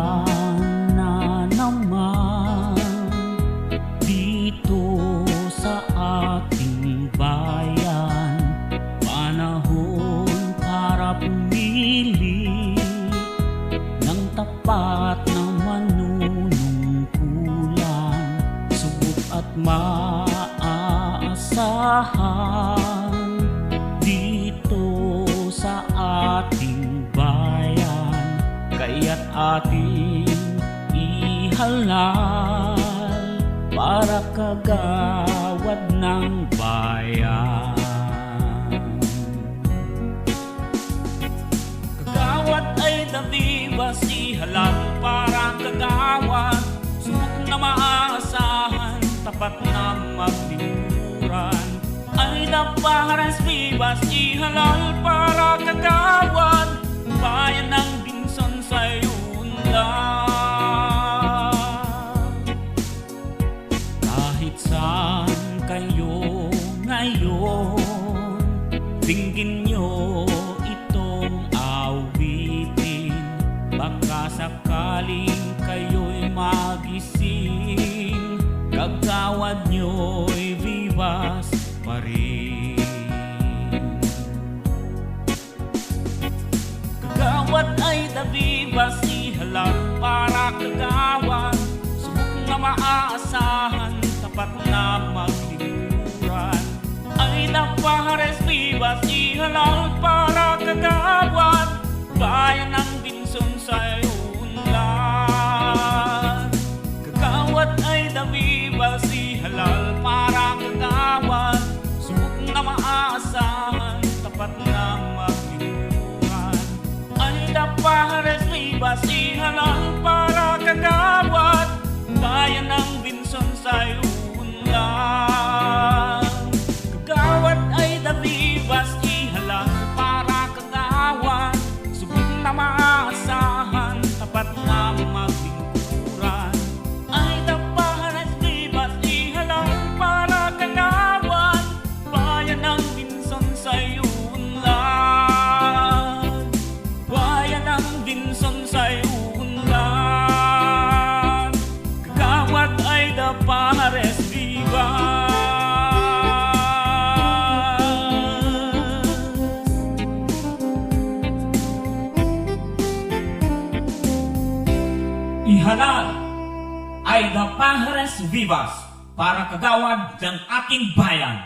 Umuulan na naman dito sa ating bayan. Panahon para pumili ng tapat na manunungkulan, subok at maaasahan dito sa ating bayan. Kaya't ating ihalal para kagawad ng bayan. Kagawad ay dabibas, ihalal para kagawad, subok na maaasahan, tapat na maglingkuran. Ay daparas bibas, ihalal para kagawad, bayan ng Binson sa'y unlad. Kahit saan kayo ngayon, dinggin nyo itong awitin. Baka sakaling kayo'y magising, kagawad nyo'y bibas pa rin. Kagawad ay dabibas, ihalal para kagawad, subok na maaasahan, tapat na maglingkuran. Ay dapares bibas, ihalal para kagawad, bayan ng Binson sa'y unlad. Kagawad ay dabibas, ihalal para kagawad, subok na maaasahan, tapat na maglingkuran. Ay dapares bibas, ihalal para kagawad, bayan ng Binson sa'y unlad. Kagawad ay dabibas, ihalal para kagawad, subok na maaasahan, tapat na maglingkuran. Ay dapares bibas, ihalal para kagawad, bayan ng Binson sa'y unlad. Bayan ng Binson sa'y unlad. Kagawad ay dapares bibas. Ihalal ay dapares bibas para kagawad ng ating bayan.